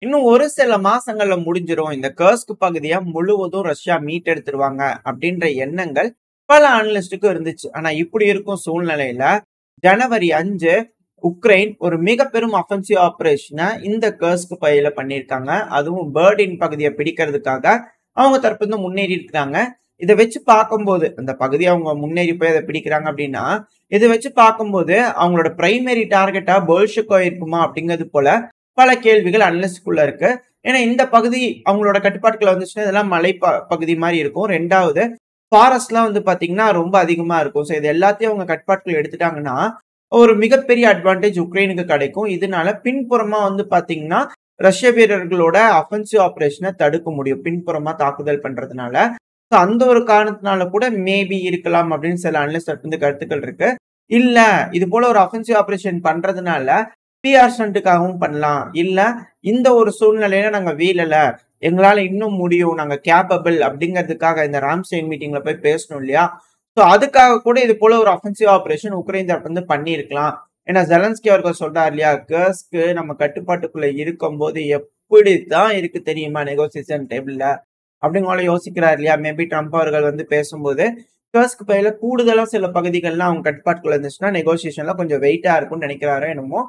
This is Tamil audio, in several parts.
இன்னும் ஒரு சில மாசங்கள்ல முடிஞ்சிரும். இந்த கர்ஸ்க் பகுதிய முழுவதும் ரஷ்யா மீட்டெடுத்துருவாங்க அப்படின்ற எண்ணங்கள் பல அனலிஸ்டுக்கும் இருந்துச்சு. ஆனா இப்படி இருக்கும் சூழ்நிலையில ஜனவரி 5 உக்ரைன் ஒரு மிக பெரும் அஃபென்சிவ் ஆபரேஷனை இந்த கர்ஸ்க் பகுதியில பண்ணியிருக்காங்க. அதுவும் பர்டின் பகுதியை பிடிக்கிறதுக்காக அவங்க தரப்பு முன்னேறி இருக்கிறாங்க. இதை வச்சு பார்க்கும்போது அந்த பகுதியை அவங்க முன்னேறி போய் அதை பிடிக்கிறாங்க அப்படின்னா இதை வச்சு பார்க்கும்போது அவங்களோட பிரைமரி டார்கெட்டா போல்ஷிகோ இருக்குமா அப்படிங்கிறது போல பல கேள்விகள் அனலிஸ்டுக்குள்ள இருக்கு. ஏன்னா இந்த பகுதி அவங்களோட கட்டுப்பாட்டுக்குள்ள வந்துச்சுன்னா இதெல்லாம் மலை பகுதி மாதிரி இருக்கும். ரெண்டாவது ஃபாரஸ்ட்லாம் பாத்தீங்கன்னா ரொம்ப அதிகமா இருக்கும். ஸோ இது எல்லாத்தையும் அவங்க கட்டுப்பாட்டுக்குள்ள எடுத்துட்டாங்கன்னா ஒரு மிகப்பெரிய அட்வான்டேஜ் உக்ரைனுக்கு கிடைக்கும். இதனால பின்புறமா பாத்தீங்கன்னா ரஷ்ய வீரர்களோட அஃபென்சிவ் ஆபரேஷனை தடுக்க முடியும் பின்புறமா தாக்குதல் பண்றதுனால. ஸோ அந்த ஒரு காரணத்தினால கூட மேபி இருக்கலாம் அப்படின்னு சில அனலிஸ்ட் கருத்துக்கள் இருக்கு. இல்ல இது போல ஒரு அஃபென்சிவ் ஆபரேஷன் பண்றதுனால பிஆர் ஸ்டண்ட்டுக்காகவும் பண்ணலாம். இல்ல இந்த ஒரு சூழ்நிலையில நாங்க வீழல, எங்களால இன்னும் முடியும், நாங்க கேப்பபிள் அப்படிங்கிறதுக்காக இந்த ராம்ஸ்டெயின் மீட்டிங்ல போய் பேசணும் இல்லையா. ஸோ அதுக்காக கூட இது போல ஒரு அஃபென்சிவ் ஆபரேஷன் உக்ரைன் தரப்பு பண்ணியிருக்கலாம். ஏன்னா ஜெலன்ஸ்கி அவர்கள் சொல்றாரு இல்லையா, கர்ஸ்க்கு நம்ம கட்டுப்பாட்டுக்குள்ள இருக்கும் போது எப்படித்தான் இருக்கு தெரியுமா நெகோசியேஷன் டேபிள்ல அப்படிங்களால யோசிக்கிறாரு இல்லையா. மேபி ட்ரம்ப் அவர்கள் பேசும்போது கர்ஸ்க் பகுதியில கூடுதலா சில பகுதிகள்லாம் அவங்க கட்டுப்பாட்டுக்குள்ள இருந்துச்சுன்னா நெகோசியேஷன்ல கொஞ்சம் வெயிட்டா இருக்கும்னு நினைக்கிறாரோ என்னமோ.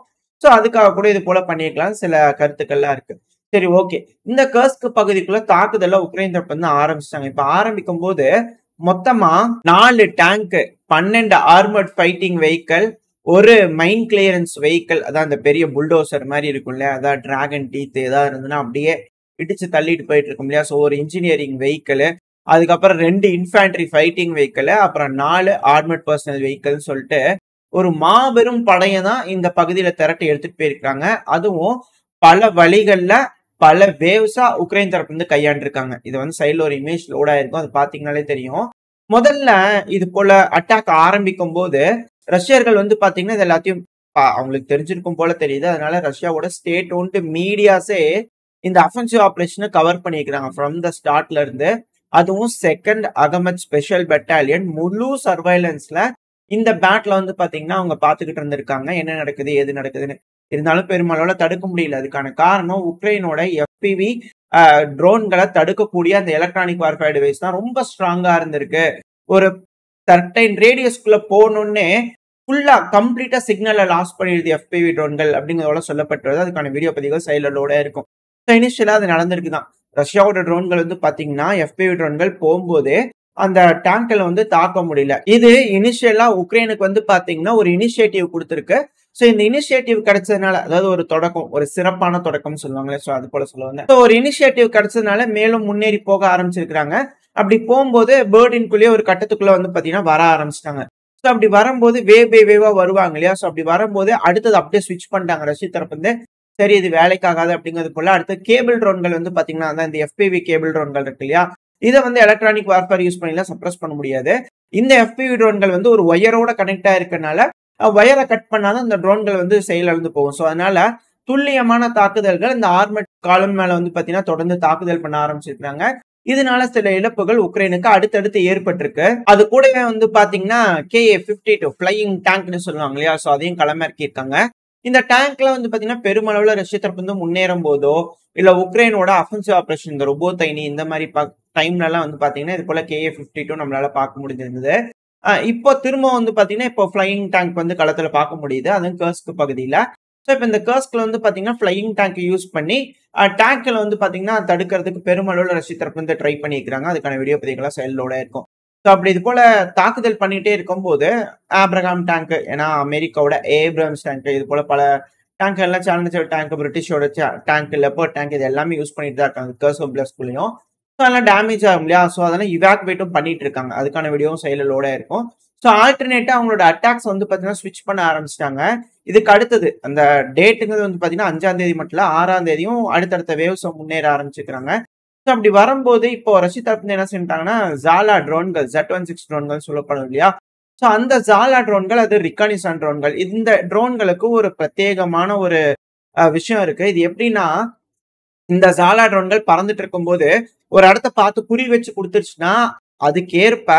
ஸோ அதுக்காக கூட இது போல பண்ணிருக்கலாம் சில கருத்துக்கள்லாம் இருக்கு. சரி, ஓகே. இந்த கர்ஸ்க் பகுதிக்குள்ள தாக்குதல உக்ரைன் தரப்பு ஆரம்பிச்சிட்டாங்க. இப்ப ஆரம்பிக்கும் போது மொத்தமா 4 டேங்க், 12 ஆர்மர்ட் ஃபைட்டிங் வெஹிக்கிள், ஒரு மைன் கிளியரன்ஸ் வெஹிக்கிள், அதான் அந்த பெரிய புல்டோசர் மாதிரி இருக்கும் இல்லையா, அதான் டிராகன் டீத் ஏதாவது இருந்ததுன்னா அப்படியே இடிச்சு தள்ளிட்டு போயிட்டு இருக்கும் இல்லையா. ஸோ ஒரு இன்ஜினியரிங் வெஹிக்கிள், அதுக்கப்புறம் 2 இன்ஃபேண்ட்ரி ஃபைட்டிங் வெஹிக்கிள், அப்புறம் 4 ஆர்மர்ட் பர்சனல் வெஹிக்கிள்னு சொல்லிட்டு ஒரு மாபெரும் படையை தான் இந்த பகுதியில திரட்டி எடுத்துட்டு போயிருக்காங்க. அதுவும் பல வழிகள்ல பல வேவ்ஸா உக்ரைன் தரப்பு கையாண்டிருக்காங்க. இது சைட்ல ஒரு இமேஜ் லோட் ஆயிருக்கும், அது பாத்தீங்கன்னாலே தெரியும். முதல்ல இது போல அட்டாக் ஆரம்பிக்கும் போது ரஷ்யர்கள் பாத்தீங்கன்னா இது எல்லாத்தையும் அவங்களுக்கு தெரிஞ்சிருக்கும் போல தெரியுது. அதனால ரஷ்யாவோட ஸ்டேட் ஓன்ட் மீடியாஸே இந்த அஃபென்சிவ் ஆபரேஷனை கவர் பண்ணிக்கிறாங்க ஃப்ரம் த ஸ்டார்ட்ல இருந்து. அதுவும் 2nd அகமத் ஸ்பெஷல் பெட்டாலியன் முழு சர்வைலன்ஸ்ல இந்த பேட்ல பாத்தீங்கன்னா அவங்க பாத்துக்கிட்டு இருந்திருக்காங்க என்ன நடக்குது ஏது நடக்குதுன்னு. இருந்தாலும் பெருமளவுல தடுக்க முடியல. அதுக்கான காரணம் உக்ரைனோட எஃபிவி ட்ரோன்களை தடுக்கக்கூடிய அந்த எலக்ட்ரானிக் வார்ஃபேர் டிவைஸ் தான் ரொம்ப ஸ்ட்ராங்கா இருந்திருக்கு. ஒரு சர்டைன் ரேடியஸ்குள்ள போகணுன்னே ஃபுல்லா கம்ப்ளீட்டா சிக்னலை லாஸ் பண்ணிடுது எஃபிவி ட்ரோன்கள் அப்படிங்கிறதோட சொல்லப்பட்டுருது. அதுக்கான வீடியோ பதிவுகள் சைலோட இருக்கும். இனிஷியலா அது நடந்திருக்குதான். ரஷ்யாவோட ட்ரோன்கள் பாத்தீங்கன்னா எஃபிவி ட்ரோன்கள் போகும்போதே அந்த டேங்க்ல தாக்க முடியல. இது இனிஷியலா உக்ரைனுக்கு பாத்தீங்கன்னா ஒரு இனிஷியேட்டிவ் கொடுத்திருக்கு. சோ இந்த இனிஷியேட்டிவ் கிடைச்சதுனால, அதாவது ஒரு தொடக்கம், ஒரு சிறப்பான தொடக்கம் சொல்லுவாங்களே, சோ அது போல சொல்லுவாங்க. சோ ஒரு இனிஷியேட்டிவ் கிடைச்சதுனால மேலும் முன்னேறி போக ஆரம்பிச்சிருக்காங்க. அப்படி போகும்போது பேர்டின்குள்ளேயே ஒரு கட்டத்துக்குள்ள பாத்தீங்கன்னா வர ஆரம்பிச்சிட்டாங்க. சோ அப்படி வரும்போது வேவ் பை வேவா வருவாங்க இல்லையா. சோ அப்படி வரும்போது அடுத்தது அப்படியே ஸ்விட்ச் பண்ணிட்டாங்க ரஷ்ய தரப்பு. சரி இது வேலைக்காகாது அப்படிங்கிறது போல அடுத்து கேபிள் ட்ரோன்கள் பாத்தீங்கன்னா அதான் இந்த எஃபிவி கேபிள் ட்ரோன்கள் இருக்கு இல்லையா, இதை எலக்ட்ரானிக் வார்ஃபேர் யூஸ் பண்ணிலாம் சப்ரஸ் பண்ண முடியாது. இந்த எஃபிவி ட்ரோன்கள் ஒரு ஒயரோட கனெக்ட் ஆயிருக்கனால ஒயரை கட் பண்ணாதான் இந்த ட்ரோன்கள் செயலிழந்து போகும். ஸோ அதனால துல்லியமான தாக்குதல்கள் இந்த ஆர்மட் காலம் மேல பாத்தீங்கன்னா தொடர்ந்து தாக்குதல் பண்ண ஆரம்பிச்சிருக்காங்க. இதனால சில இழப்புகள் உக்ரைனுக்கு அடுத்தடுத்து ஏற்பட்டிருக்கு. அது கூடவே பாத்தீங்கன்னா KA-52 ஃபிளையிங் டேங்க்னு சொல்லுவாங்க இல்லையா, ஸோ அதையும் களமிறக்கியிருக்காங்க. இந்த டேங்க்ல பாத்தீங்கன்னா பெருமளவுல ரஷ்ய தரப்பு முன்னேறும் போதோ இல்ல உக்ரைனோட அஃபென்சிவ் ஆபரேஷன் இந்த ரோபோதைனி இந்த மாதிரி டைம்ல எல்லாம் பாத்தீங்கன்னா இது போல KA-52 நம்மளால பார்க்க முடிஞ்சிருந்தது. இப்போ திரும்ப பாத்தீங்கன்னா இப்போ ஃபிளையிங் டேங்க் களத்துல பார்க்க முடியுது, அதுவும் கர்ஸ்க் பகுதியில. ஸோ இப்போ இந்த கர்ஸ்க்ல பாத்தீங்கன்னா ஃபிளையிங் டேங்க் யூஸ் பண்ணி டேங்க்ல பாத்தீங்கன்னா தடுக்கிறதுக்கு பெருமளவுல ரஷ்ய தரப்பு ட்ரை பண்ணிக்கிறாங்க. அதுக்கான வீடியோ பதிவுகள்லாம் செயலோட இருக்கும். ஸோ அப்படி இது போல தாக்குதல் பண்ணிட்டே இருக்கும்போது ஆப்ரஹாம் டேங்க், ஏன்னா அமெரிக்காவோட ஏப்ரம்ஸ் டேங்க், இது போல பல டேங்க் எல்லாம் சேலஞ்சர் டேங்க், பிரிட்டிஷோட டேங்க், லெப்பர்ட் டேங்க், இது எல்லாமே யூஸ் பண்ணிட்டு தான் இருக்காங்க கர்ஸ்க் பிளஸ்குள்ளயும். ஸோ அதெல்லாம் டேமேஜ் ஆகும் இல்லையா, ஸோ அதெல்லாம் இவாக்குவேட்டும் பண்ணிட்டு இருக்காங்க. அதுக்கான வீடியோவும் செயலோட இருக்கும். ஸோ ஆல்டர்னேட்டா அவங்களோட அட்டாக்ஸ் பாத்தீங்கன்னா ஸ்விட்ச் பண்ண ஆரம்பிச்சிட்டாங்க. இதுக்கு அடுத்தது அந்த டேட்டுங்கிறது பாத்தீங்கன்னா 5ஆம் தேதி மட்டும் இல்ல 6ஆம் தேதியும் அடுத்தடுத்த வேவ்ஸ் முன்னேற ஆரம்பிச்சுக்கிறாங்க. ஸோ அப்படி வரும்போது இப்போ ரஷ்ய தரப்பு என்ன செஞ்சிட்டாங்கன்னா ஜாலா ட்ரோன்கள், Z-16 ட்ரோன்கள் சொல்லப்படும் இல்லையா, ஸோ அந்த ஜாலா ட்ரோன்கள் அது ரிகானிசன் ட்ரோன்கள். இந்த ட்ரோன்களுக்கு ஒரு பிரத்யேகமான ஒரு விஷயம் இருக்கு. இது எப்படின்னா இந்த ஜாலா ட்ரோன்கள் பறந்துட்டு இருக்கும்போது ஒரு இடத்த பார்த்து குறி வச்சு கொடுத்துருச்சுன்னா அதுக்கேற்ப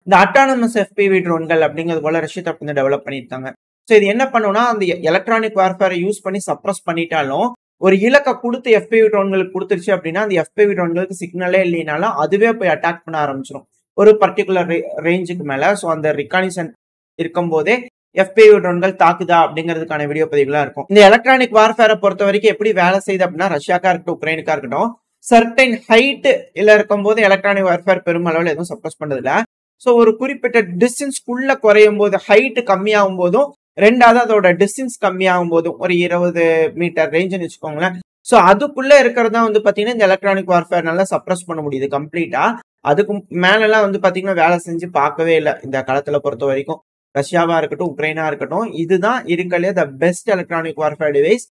இந்த அட்டானமஸ் எஃபிவி ட்ரோன்கள் அப்படிங்கிறது போல ரஷ்ய தரப்பு டெவலப் பண்ணியிருக்காங்க. ஸோ இது என்ன பண்ணுன்னா அந்த எலக்ட்ரானிக் வார்ஃபேரை யூஸ் பண்ணி சப்ரஸ் பண்ணிட்டாலும் ஒரு இலக்க கொடுத்து FPV ட்ரோன்களுக்கு கொடுத்துருச்சு அப்படின்னா அந்த FPV ட்ரோன்களுக்கு சிக்னலே இல்லைனாலும் அதுவே போய் அட்டாக் பண்ண ஆரம்பிச்சிடும் ஒரு பர்டிகுலர் ரேஞ்சுக்கு மேல. ஸோ அந்த ரிகானிசன் இருக்கும் போதே FPV ட்ரோன்கள் தாக்குதா அப்படிங்கிறதுக்கான வீடியோ பதிவுகளா இருக்கும். இந்த எலக்ட்ரானிக் வார்ஃபேரை பொறுத்த வரைக்கும் எப்படி வேலை செய்யுது அப்படின்னா ரஷ்யாக்கா இருக்கட்டும் உக்ரைனுக்கா இருக்கட்டும் சர்டைன் ஹைட் இல்ல இருக்கும் போது எலக்ட்ரானிக் வார்ஃபேர் பெருமளவில் எதுவும் சப்ரஸ் பண்ணது இல்ல. ஸோ ஒரு குறிப்பிட்ட டிஸ்டன்ஸ்குள்ள குறையும் போது ஹைட் கம்மியாகும் போதும் ரெண்டாவது அதோட டிஸ்டன்ஸ் கம்மியாகும் போதும் ஒரு 20 மீட்டர் ரேஞ்சுன்னு வச்சுக்கோங்களேன். ஸோ அதுக்குள்ள இருக்கிறதா வந்து பாத்தீங்கன்னா இந்த எலக்ட்ரானிக் வார்ஃபேர் நல்லா சப்ரஸ் பண்ண முடியுது கம்ப்ளீட்டா. அதுக்கு மேலெல்லாம் வந்து பாத்தீங்கன்னா வேலை செஞ்சு பார்க்கவே இல்லை இந்த காலத்துல பொறுத்த வரைக்கும். ரஷ்யாவா இருக்கட்டும் உக்ரைனா இருக்கட்டும் இதுதான் இருக்கலே the best electronic warfare device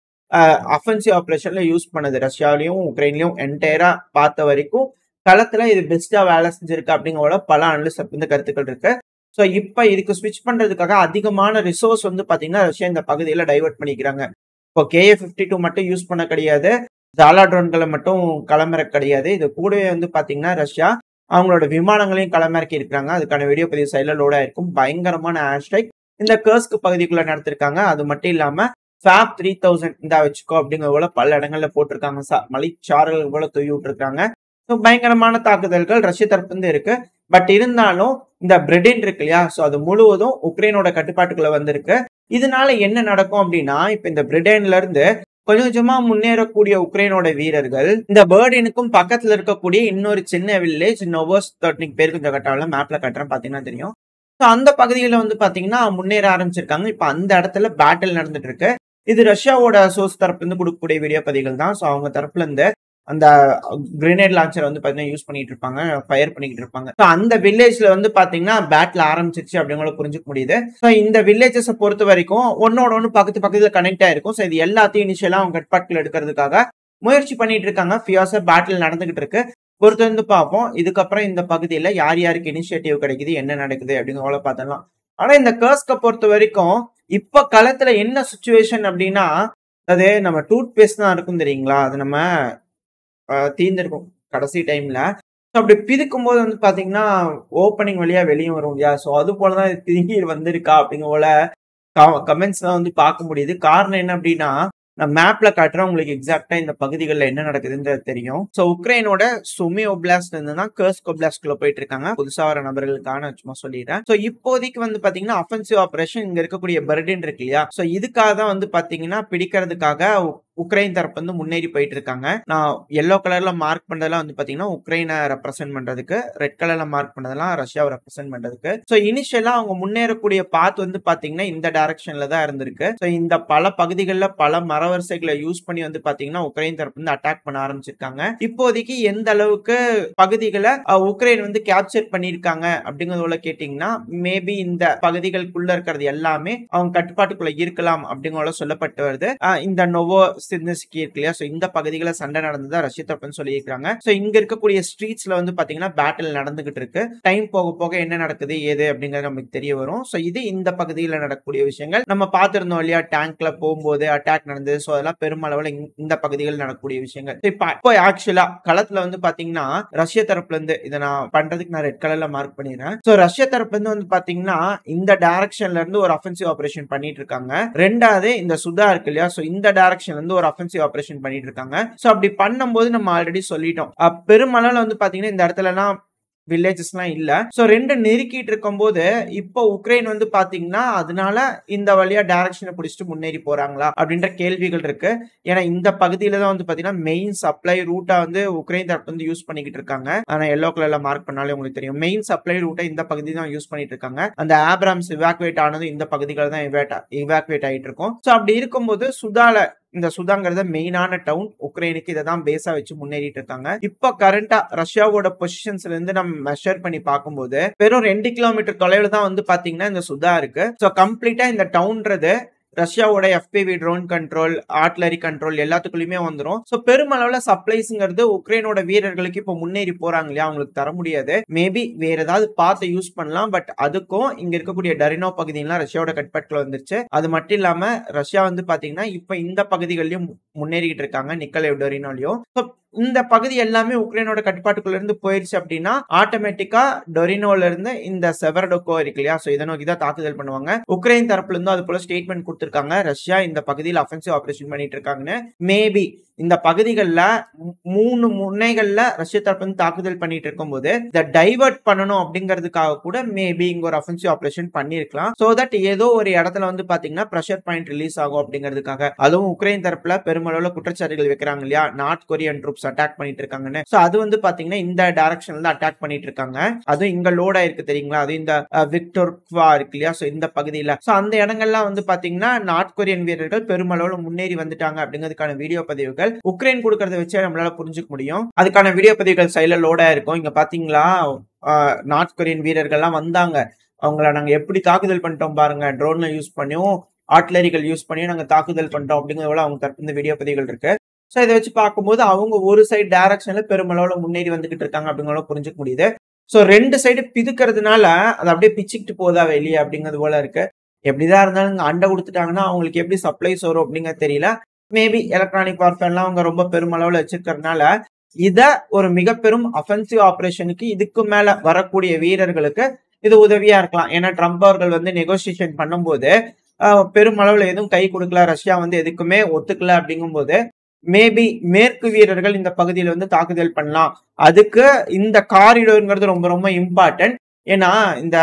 offensive ஆபரேஷன்ல யூஸ் பண்ணது. ரஷ்யாவிலையும் உக்ரைன்லயும் என்டையரா பார்த்த வரைக்கும் களத்துல இது பெஸ்டா வேலை செஞ்சிருக்கு அப்படிங்கிற பல அனலிஸ்ட் வந்து கருத்துக்கள் இருக்கு. ஸோ இப்ப இதுக்கு ஸ்விட்ச் பண்றதுக்காக அதிகமான ரிசோர்ஸ் வந்து பாத்தீங்கன்னா ரஷ்யா இந்த பகுதியில டைவர்ட் பண்ணிக்கிறாங்க. இப்போ KA-52 மட்டும் யூஸ் பண்ண கிடையாது, ஜாலா ட்ரோன்களை மட்டும் களமிற கிடையாது. இது கூடவே வந்து பாத்தீங்கன்னா ரஷ்யா அவங்களோட விமானங்களையும் களமிறக்கி இருக்காங்க. அதுக்கான வீடியோ பதிவு சைட்ல லோட் ஆயிருக்கும். பயங்கரமான ஹேஷ்டேக் இந்த கர்ஸ்க் பகுதிக்குள்ள நடத்திருக்காங்க. அது மட்டும் இல்லாம FAB 3000 இந்த வச்சுக்கோ அப்படிங்கிற போல பல இடங்கள்ல போட்டிருக்காங்க. மலைச்சாரல் போல தூவி விட்டுருக்காங்க. பயங்கரமான தாக்குதல்கள் ரஷ்ய தரப்பு இருந்து இருக்கு. பட் இருந்தாலும் இந்த பிரிட்டன் இருக்கு இல்லையா, சோ அது முழுவதும் உக்ரைனோட கட்டுப்பாட்டுக்குள்ள வந்திருக்கு. இதனால என்ன நடக்கும் அப்படின்னா இப்ப இந்த பிரிட்டன்ல இருந்து கொஞ்சம் கொஞ்சமா முன்னேறக்கூடிய உக்ரைனோட வீரர்கள் இந்த பேர்டனுக்கும் பக்கத்துல இருக்கக்கூடிய இன்னொரு சின்ன வில்லேஜ் நோவோஸ்டோட்னிக் பேர் கொஞ்சம் கட்டாவில் மேப்ல கட்டுறேன் பாத்தீங்கன்னா தெரியும். ஸோ அந்த பகுதியில வந்து பாத்தீங்கன்னா முன்னேற ஆரம்பிச்சிருக்காங்க. இப்ப அந்த இடத்துல பேட்டில் நடந்துட்டு இருக்கு. இது ரஷ்யாவோட சோர்ஸ் தரப்புல இருந்து கொடுக்கக்கூடிய வீடியோ பதிவுகள் தான். ஸோ அவங்க தரப்புல இருந்து அந்த கிரேனேட் லான்ச்சர் வந்து பாத்தீங்கன்னா யூஸ் பண்ணிட்டு இருப்பாங்க, ஃபயர் பண்ணிட்டு இருப்பாங்க. ஸோ அந்த வில்லேஜ்ல வந்து பாத்தீங்கன்னா பேட்டில் ஆரம்பிச்சிருச்சு அப்படிங்கிற புரிஞ்சுக்க முடியுது. ஸோ இந்த வில்லேஜஸ் பொறுத்த வரைக்கும் ஒன்னோட ஒன்று பக்கத்துல கனெக்ட் ஆயிருக்கும். ஸோ இது எல்லாத்தையும் இனிஷியலா அவங்க கட்பாட்டில் எடுக்கிறதுக்காக முயற்சி பண்ணிட்டு இருக்காங்க. ஃபியாஸா பேட்டில் நடந்துகிட்டு இருக்கு. பொறுத்து வந்து பார்ப்போம் இதுக்கப்புறம் இந்த பகுதியில யார் யாருக்கு இனிஷியேட்டிவ் கிடைக்குது என்ன நடக்குது அப்படிங்கிற பார்த்தலாம். ஆனா இந்த கர்ஸ்க பொறுத்த வரைக்கும் இப்ப களத்துல என்ன சுச்சுவேஷன் அப்படின்னா அது நம்ம டூத் பேஸ்ட் தான் இருக்கும் தெரியுங்களா, அது நம்ம தீர்ந்திருக்கும் கடைசி டைம்ல. அப்படி பிதுக்கும் போது வந்து பாத்தீங்கன்னா ஓப்பனிங் வழியா வெளியே வரும் இல்லையா, சோ அது போலதான் திரும்பி வந்திருக்கா அப்படிங்கிற போல கமெண்ட்ஸ் தான் வந்து பார்க்க முடியுது. காரணம் என்ன அப்படின்னா நான் மேப்ல காட்டுறேன் உங்களுக்கு எக்ஸாக்டா இந்த பகுதிகளில் என்ன நடக்குதுன்றது தெரியும். சோ உக்ரைனோட சுமி ஒப்லாஸ்ட் இருந்துதான் கர்ஸ்க் ஒப்லாஸ்ட்குள்ள போயிட்டு இருக்காங்க. புதுசா வர நபர்களுக்கான சும்மா சொல்லிடுறேன். சோ இப்போதைக்கு வந்து பாத்தீங்கன்னா அஃபென்சிவ் ஆபரேஷன் இங்க இருக்கக்கூடிய பெர்லின் இருக்கு இல்லையா, சோ இதுக்காக தான் வந்து பாத்தீங்கன்னா பிடிக்கிறதுக்காக உக்ரைன் தரப்பு வந்து முன்னேறி போயிட்டு இருக்காங்க. நான் எல்லோ கலர்ல மார்க் பண்றதெல்லாம் வந்து பாத்தீங்கன்னா உக்ரைனை ரெப்ரசென்ட் பண்றதுக்கு, ரெட் கலர்ல மார்க் பண்ணதெல்லாம் ரஷ்யாவை ரெப்ரசென்ட் பண்றதுக்கு. சோ இனிஷியலா அவங்க முன்னேறக்கூடிய பாத் வந்து பாத்தீங்கன்னா இந்த டைரக்ஷன்ல தான் இருந்திருக்கு. சோ இந்த பல பகுதிகளில் பல மரவரிசைகளை யூஸ் பண்ணி வந்து பாத்தீங்கன்னா உக்ரைன் தரப்பு வந்து அட்டாக் பண்ண ஆரம்பிச்சிருக்காங்க. இப்போதைக்கு எந்த அளவுக்கு பகுதிகளை உக்ரைன் வந்து கேப்சர் பண்ணிருக்காங்க அப்படிங்கறத கேட்டீங்கன்னா மேபி இந்த பகுதிகளுக்குள்ள இருக்கிறது எல்லாமே அவங்க கட்டுப்பாட்டுக்குள்ள இருக்கலாம் அப்படிங்கிற சொல்லப்பட்டு வருது. இந்த நோவோ சிட்னிஸ்கி இருக்கு இல்லையா, சோ இந்த பகுதிகளை சண்டை நடந்ததா ரஷ்ய தரப்புன்னு சொல்லியிருக்காங்க. சோ இங்க இருக்கக்கூடிய ஸ்ட்ரீட்ஸ்ல வந்து பாத்தீங்கன்னா பேட்டில் நடந்துகிட்டு இருக்கு. டைம் போக போக என்ன நடக்குது ஏது அப்படிங்கிறது நமக்கு தெரிய வரும். சோ இது இந்த பகுதியில் நடக்கக்கூடிய விஷயங்கள் நம்ம பார்த்திருந்தோம் இல்லையா, டேங்க்ல போகும்போது அட்டாக் நடந்தது. சோ அதெல்லாம் பெருமளவுல இந்த பகுதிகள் நடக்கக்கூடிய விஷயங்கள். இப்போ ஆக்சுவலா களத்துல வந்து பாத்தீங்கன்னா ரஷ்ய தரப்புல இருந்து இதை நான் பண்றதுக்கு நான் ரெட் கலர்ல மார்க் பண்ணிடுறேன். சோ ரஷ்ய தரப்புல இருந்து வந்து பாத்தீங்கன்னா இந்த டைரக்ஷன்ல இருந்து ஒரு அஃபென்சிவ் ஆபரேஷன் பண்ணிட்டு இருக்காங்க. ரெண்டாவது இந்த சுதா இருக்கு இல்லையா, சோ இந்த டைரக்ஷன்ல இருந்து ஒரு அஃபென்சிவ் ஆபரேஷன் பண்ணிட்டு இருக்காங்க. சோ அப்படி பண்ணும்போது நம்ம ஆல்ரெடி சொல்லிட்டோம் பெருமளவுல வந்து பாத்தீங்கன்னா இந்த இடத்துல எல்லாம் வில்லேஜஸ் எல்லாம் இல்ல. சோ ரெண்டு நெருக்கிட்டு இருக்கும் போது இப்போ உக்ரைன் வந்து பாத்தீங்கன்னா அதனால இந்த வழியா டைரக்ஷனை பிடிச்சிட்டு முன்னேறி போறாங்களா அப்படின்ற கேள்விகள் இருக்கு. ஏன்னா இந்த பகுதியில தான் வந்து பாத்தீங்கன்னா மெயின் சப்ளை ரூட்டா வந்து உக்ரைன் தரப்பு வந்து யூஸ் பண்ணிக்கிட்டு இருக்காங்க. ஆனா எல்லோ கலர்ல மார்க் பண்ணாலே உங்களுக்கு தெரியும் மெயின் சப்ளை ரூட்டை இந்த பகுதி தான் யூஸ் பண்ணிட்டு இருக்காங்க. அந்த ஆப்ராம்ஸ் இவாக்குவேட் ஆனது இந்த பகுதிகள் தான் இவாக்குவேட் ஆயிட்டு இருக்கும். சோ அப்படி இருக்கும்போது இந்த சுதாங்கிறத மெயினான டவுன் உக்ரைனுக்கு இதை தான் பேஸா வச்சு முன்னேறிட்டு இருக்காங்க. இப்ப கரண்டா ரஷ்யாவோட பொசிஷன்ஸ்ல இருந்து நம்ம மெஷர் பண்ணி பார்க்கும்போது வெறும் 2 கிலோமீட்டர் தொலைவில் தான் வந்து பாத்தீங்கன்னா இந்த சுதா இருக்கு. சோ கம்ப்ளீட்டா இந்த டவுன்றது ரஷ்யாவோட FPV drone control, artillery control எல்லாத்துக்குள்ளயுமே வந்துடும். சோ பெருமளவுல சப்ளைஸ்ங்கிறது உக்ரைனோட வீரர்களுக்கு இப்போ முன்னேறி போறாங்க இல்லையா, அவங்களுக்கு தர முடியாது. மேபி வேற ஏதாவது பார்த்து யூஸ் பண்ணலாம். பட் அதுக்கும் இங்க இருக்கக்கூடிய டரினோ பகுதியெல்லாம் ரஷ்யாவோட கட்பாட்டுல வந்துருச்சு. அது மட்டும் இல்லாம ரஷ்யா வந்து பாத்தீங்கன்னா இப்ப இந்த பகுதிகளிலும் முன்னேறிட்டு இருக்காங்க, நிக்கலேவ் டரினோலயும். இந்த பகுதி எல்லாமே உக்ரைனோட கட்டுப்பாட்டுக்குள்ள இருந்து போயிருச்சு அப்படின்னா ஆட்டோமேட்டிக்கா டொரினோல இருந்து இந்த செவரடோக்கோ இருக்கு இல்லையா, சோ இதை நோக்கி தான் தாக்குதல் பண்ணுவாங்க. உக்ரைன் தரப்புல இருந்து அது போல ஸ்டேட்மெண்ட் கொடுத்திருக்காங்க, ரஷ்யா இந்த பகுதியில் அஃபென்சிவ் ஆபரேஷன் பண்ணிட்டு இருக்காங்கன்னு. மேபி இந்த பகுதிகளில் 3 முனைகள்ல ரஷ்ய தரப்பு வந்து தாக்குதல் பண்ணிட்டு இருக்கும்போது இதை டைவர்ட் பண்ணணும் அப்படிங்கிறதுக்காக கூட மேபி இங்க ஒரு அஃபென்சிவ் ஆபரேஷன் பண்ணிருக்கலாம். சோ தட் ஏதோ ஒரு இடத்துல வந்து பாத்தீங்கன்னா பிரஷர் பாயிண்ட் ரிலீஸ் ஆகும் அப்படிங்கிறதுக்காக. அதுவும் உக்ரைன் தரப்புல பெருமளவுல குற்றச்சாட்டுகள் வைக்கிறாங்க இல்லையா, நார்த் கொரியன் ட்ரூப்ஸ் அட்டாக் பண்ணிட்டு இருக்காங்கன்னு. சோ அது வந்து பாத்தீங்கன்னா இந்த டைரக்ஷன்ல அட்டாக் பண்ணிட்டு இருக்காங்க. அதுவும் இங்க லோட் ஆயிருக்கு தெரியுங்களா, அது இந்த விக்டோர்வா இருக்கு இல்லையா, சோ இந்த பகுதியில. சோ அந்த இடங்கள்லாம் வந்து பாத்தீங்கன்னா நார்த் கொரியன் வீரர்கள் பெருமளவுல முன்னேறி வந்துட்டாங்க அப்படிங்கிறதுக்கான வீடியோ பதிவுகள் உக்ரைன் கொடுக்கறத வச்சு நம்மளால புரிஞ்சுக்க முடியும். அதுக்கான வீடியோ பதிவுகள் சைட்ல லோட் ஆயிருக்கும். இங்க பாத்தீங்களா நார்த் கொரியன் வீரர்கள்லாம் வந்தாங்க, அவங்கள நாங்க எப்படி தாக்குதல் பண்ணிட்டோம் பாருங்க, ட்ரோன்ல யூஸ் பண்ணியும் ஆர்ட்லரிகள் யூஸ் பண்ணியும் நாங்க தாக்குதல் பண்ணிட்டோம் அப்படிங்கிறத அவங்க தரப்பு இந்த வீடியோ பதிவுகள் இருக்கு. சோ இதை வச்சு பார்க்கும்போது அவங்க ஒரு சைடு டைரக்ஷன்ல பெருமளவுல முன்னேறி வந்துகிட்டு இருக்காங்க அப்படிங்கிறத புரிஞ்சுக்க முடியுது. சோ 2 சைடு பிதுக்கிறதுனால அது அப்படியே பிச்சுக்கிட்டு போதா வெளியே அப்படிங்கிறது போல இருக்கு. எப்படிதான் இருந்தாலும் இங்க அண்டை கொடுத்துட்டாங்கன்னா அவங்களுக்கு எப்படி சப்ளைஸ் வரும் அப்படிங்கிறது தெரியல. மேபி எலக்ட்ரானிக் வார்ஃபேர்லாம் அவங்க ரொம்ப பெருமளவுல வச்சிருக்கிறதுனால இத ஒரு மிக பெரும் அஃபென்சிவ் ஆபரேஷனுக்கு இதுக்கு மேல வரக்கூடிய வீரர்களுக்கு இது உதவியா இருக்கலாம். ஏன்னா ட்ரம்ப் அவர்கள் வந்து நெகோசியேஷன் பண்ணும்போது பெருமளவுல எதுவும் கை கொடுக்கல, ரஷ்யா வந்து எதுக்குமே ஒத்துக்கல அப்படிங்கும்போது மேபி மேற்கு வீரர்கள் இந்த பகுதியில வந்து தாக்குதல் பண்ணலாம். அதுக்கு இந்த காரிடோர்ங்கிறது ரொம்ப ரொம்ப இம்பார்ட்டன்ட். ஏன்னா இந்த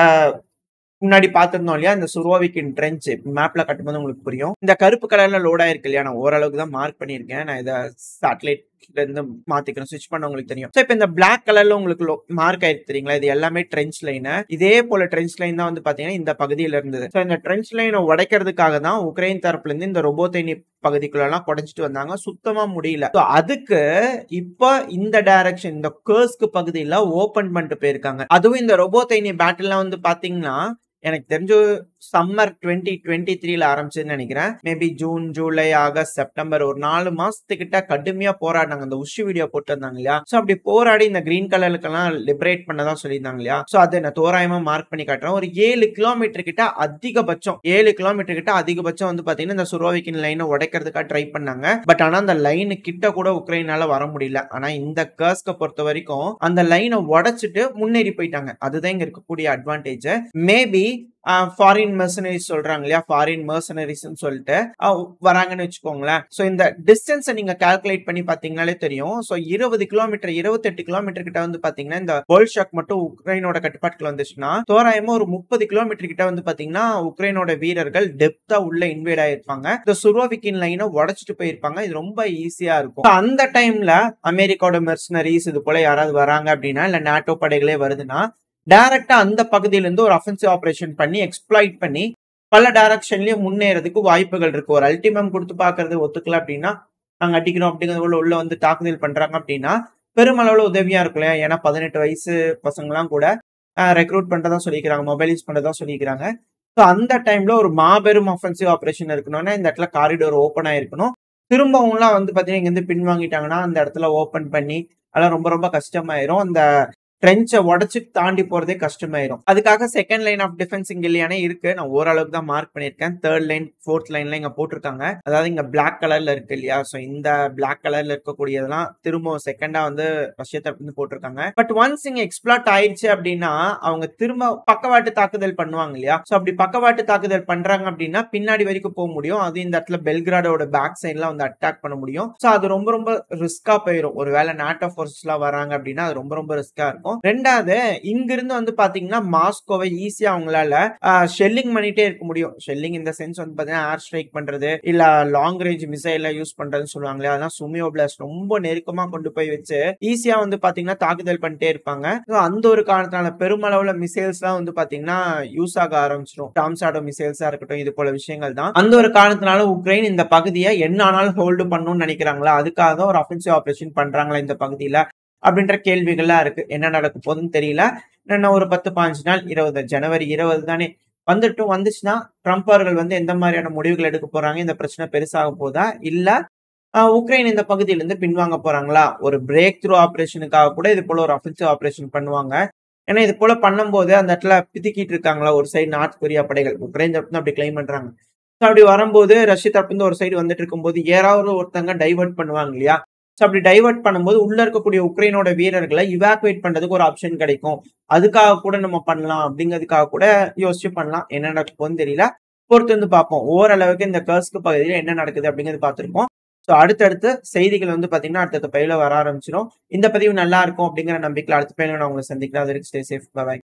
முன்னாடி பாத்திருந்தோம் இல்லையா, இந்த சுரோவிக்கின் ட்ரென்ச் மேப்ல கட்டும்போது உங்களுக்கு புரியும். இந்த கருப்பு கலர்ல லோட் ஆயிருக்கு இல்லையா, நான் ஓரளவுக்கு தான் மார்க் பண்ணிருக்கேன். நான் இதை சேட்டலைட்ல இருந்து மாத்திக்கிறேன், ஸ்விட்ச் பண்ண உங்களுக்கு தெரியும். சோ இப்போ இந்த பிளாக் கலர்ல உங்களுக்கு மார்க் ஆயிருக்கு தெரியுங்களா, இது எல்லாமே ட்ரென்ச் லைன். இதே போல ட்ரென்ச் லைன் தான் வந்து பாத்தீங்கன்னா இந்த பகுதியில இருந்தது. சோ இந்த ட்ரென்ச் லைனை உடைக்கிறதுக்காக தான் உக்ரைன் தரப்புல இருந்து இந்த ரொபோத்தைனி பகுதிக்குள்ள எல்லாம் குடைச்சிட்டு வந்தாங்க, சுத்தமா முடியல. அதுக்கு இப்ப இந்த டைரக்ஷன் இந்த கர்ஸ்க் பகுதியில ஓபன் பண்ணிட்டு போயிருக்காங்க. அதுவும் இந்த ரொபோத்தைனி பேட்டில்லாம் வந்து பாத்தீங்கன்னா எனக்கு தெரிஞ்சு சம்மர் 2023ல ஆரம்பிச்சுன்னு நினைக்கிறேன். Maybe June, July, August, September ஒரு 4 மாசத்துக்கிட்ட கடுமையா போராடினாங்க. அந்த உஷு வீடியோ போட்டு வந்தாங்க இல்லையா, சோ அப்படி போராடி இந்த கிரீன் கலருக்கெல்லாம் லிபரேட் பண்ணதா சொல்லியிருந்தாங்க இல்லையா. சோ அதை நான் தோராயமா மார்க் பண்ணி காட்டுறேன். ஒரு 7 கிலோமீட்டர் கிட்ட அதிகபட்சம் 7 கிலோமீட்டர் கிட்ட அதிகபட்சம் வந்து பாத்தீங்கன்னா இந்த சுரோவிக்கின் லைனை உடைக்கிறதுக்காக ட்ரை பண்ணாங்க. பட் ஆனா அந்த லைனு கிட்ட கூட உக்ரைனால வர முடியல. ஆனா இந்த கர்ஸ்க பொறுத்த வரைக்கும் அந்த லைனை உடைச்சிட்டு முன்னேறி போயிட்டாங்க. அதுதான் இங்க இருக்கக்கூடிய அட்வான்டேஜ். மேபி ஃபாரின் மெர்சனரிஸ் சொல்றாங்க இல்லையா, ஃபாரின் மெர்சனரிஸ் சொல்லிட்டு வராங்கன்னு வச்சுக்கோங்களேன். சோ இந்த டிஸ்டன்ஸை நீங்க கால்குலேட் பண்ணி பாத்தீங்கன்னாலே தெரியும். சோ 20 கிலோமீட்டர் 28 கிலோமீட்டர் கிட்ட வந்து பாத்தீங்கன்னா இந்த போல்ஷாக் மட்டும் உக்ரைனோட கட்டுப்பாட்டுக்குள்ள வந்துச்சுன்னா தோராயமா ஒரு 30 கிலோமீட்டர் கிட்ட வந்து பாத்தீங்கன்னா உக்ரைனோட வீரர்கள் டெப்தா உள்ள இன்வேட் ஆயிருப்பாங்க. இந்த சுரோவிக்கின் லைனை உடைச்சிட்டு போயிருப்பாங்க. இது ரொம்ப ஈஸியா இருக்கும். அந்த டைம்ல அமெரிக்காவோட மெர்சனரிஸ் இது போல யாராவது வராங்க அப்படின்னா, இல்ல நாட்டோ படைகளே வருதுன்னா டைரக்டா அந்த பகுதியில இருந்து ஒரு அஃபென்சிவ் ஆபரேஷன் பண்ணி எக்ஸ்ப்ளாய்ட் பண்ணி பல டைரக்ஷன்லயும் முன்னேறதுக்கு வாய்ப்புகள் இருக்கு. ஒரு அல்டிமம் கொடுத்து பாக்குறது ஒத்துக்கல அப்படின்னா, நாங்க அடிக்கிறோம் அப்படிங்கிறது உள்ள வந்து தாக்குதல் பண்றாங்க அப்படின்னா பெருமளவுல உதவியா இருக்கும். ஏன்னா 18 வயசு பசங்க எல்லாம் கூட ரெக்ரூட் பண்றதா சொல்லிக்கிறாங்க, மொபைலைஸ் பண்றதா சொல்லிக்கிறாங்க. ஸோ அந்த டைம்ல ஒரு மாபெரும் அஃபென்சிவ் ஆபரேஷன் இருக்கணும்னா இந்த இடத்துல காரிடோர் ஓப்பன் ஆயிருக்கணும். திரும்பவும்லாம் வந்து பாத்தீங்கன்னா இங்க இருந்து பின்வாங்கிட்டாங்கன்னா அந்த இடத்துல ஓப்பன் பண்ணி அதெல்லாம் ரொம்ப ரொம்ப கஷ்டமாயிரும். அந்த ட்ரென்ச்சை உடச்சு தாண்டி போறதே கஷ்டமாயிரும். அதுக்காக செகண்ட் லைன் ஆஃப் டிஃபென்ஸ் இங்க இல்லையானே இருக்கு. நான் ஓரளவுக்கு தான் மார்க் பண்ணிருக்கேன். தேர்ட் லைன், ஃபோர்த் லைன்ல இங்க போட்டிருக்காங்க. அதாவது இங்க பிளாக் கலர்ல இருக்கு இல்லையா, சோ இந்த பிளாக் கலர்ல இருக்கக்கூடியதெல்லாம் திரும்ப செகண்டா வந்து ரஷ்யா தரப்பு போட்டிருக்காங்க. பட் ஒன்ஸ் இங்க எக்ஸ்ப்ளாட் ஆயிடுச்சு அப்படின்னா அவங்க திரும்ப பக்கவாட்டு தாக்குதல் பண்ணுவாங்க இல்லையா. சோ அப்படி பக்கவாட்டு தாக்குதல் பண்றாங்க அப்படின்னா பின்னாடி வரைக்கும் போக முடியும். அது இந்த இடத்துல பெல்கிராடோட பேக் சைட்ல வந்து அட்டாக் பண்ண முடியும். சோ அது ரொம்ப ரொம்ப ரிஸ்கா போயிடும். ஒருவேளை நாட்டோ ஃபோர்ஸ் எல்லாம் வராங்க அப்படின்னா அது ரொம்ப ரொம்ப ரிஸ்கா இருக்கும். ரெண்டாவது இங்கிருந்து வந்து பாத்தீங்கன்னா மாஸ்கோவை ஈஸியா அவங்களால ஷெல்லிங் பண்ணிட்டே இருக்க முடியும். ஷெல்லிங் இந்த சென்ஸ் வந்து பாத்தீங்கன்னா ஏர் ஸ்ட்ரைக் பண்றது இல்ல லாங் ரேஞ்ச் மிசைல யூஸ் பண்றதுன்னு சொல்லுவாங்களே, அதெல்லாம் சுமியோ பிளாஸ்ட் ரொம்ப நெருக்கமா கொண்டு போய் வச்சு ஈஸியா வந்து பாத்தீங்கன்னா தாக்குதல் பண்ணிட்டே இருப்பாங்க. அந்த ஒரு காரணத்தினால பெருமளவுல மிசைல்ஸ் எல்லாம் வந்து பாத்தீங்கன்னா யூஸ் ஆக ஆரம்பிச்சிடும். டாம்சாடோ மிசைல்ஸா இருக்கட்டும், இது போல விஷயங்கள் தான். அந்த ஒரு காரணத்தினால உக்ரைன் இந்த பகுதியை என்ன ஆனாலும் ஹோல்டு பண்ணணும்னு நினைக்கிறாங்களா, அதுக்காக ஒரு அஃபென்சிவ் ஆபரேஷன் பண்றாங்களா இந்த பகுதியில அப்படின்ற கேள்விகள்லாம் இருக்கு. என்ன நடக்க போகுதுன்னு தெரியல. இன்னும் ஒரு 10-15 நாள், ஜனவரி 20 தானே வந்துச்சுன்னா ட்ரம்ப் அவர்கள் வந்து எந்த மாதிரியான முடிவுகள் எடுக்க போறாங்க, இந்த பிரச்சனை பெருசாக போதா இல்ல உக்ரைன் இந்த பகுதியிலிருந்து பின்வாங்க போறாங்களா, ஒரு பிரேக் த்ரூ ஆபரேஷனுக்காக கூட இது போல ஒரு அஃபென்சிவ் ஆபரேஷன் பண்ணுவாங்க. ஏன்னா இது போல பண்ணும்போது அந்த இடத்துல பிதுக்கிட்டு இருக்காங்களா ஒரு சைடு நார்த் கொரியா படைகள், உக்ரைன் தரப்பு அப்படி கிளைம் பண்றாங்க. அப்படி வரும்போது ரஷ்ய தரப்பு ஒரு சைடு வந்துட்டு இருக்கும்போது யாராவது ஒருத்தங்க டைவர்ட் பண்ணுவாங்க இல்லையா, ஸோ அப்படி டைவர்ட் பண்ணும்போது உள்ள இருக்கக்கூடிய உக்ரைனோட வீரர்களை இவாக்குவேட் பண்றதுக்கு ஒரு ஆப்ஷன் கிடைக்கும். அதுக்காக கூட நம்ம பண்ணலாம் அப்படிங்கிறதுக்காக கூட யோசிச்சு பண்ணலாம். என்ன நடக்கும்னு தெரியல. பொறுத்து வந்து பார்ப்போம். ஓரளவுக்கு இந்த கர்ஸ்க் பகுதியில என்ன நடக்குது அப்படிங்கிறது பார்த்திருப்போம். ஸோ அடுத்தடுத்து செய்திகள் வந்து பாத்தீங்கன்னா அடுத்தடுத்த பதிவுல வர ஆரம்பிச்சிடும். இந்த பதிவு நல்லா இருக்கும் அப்படிங்கிற நம்பிக்கையில அடுத்த பதிவுல நான் உங்களை சந்திக்கிறேன். அது வரைக்கும் ஸ்டே சேஃப். பை.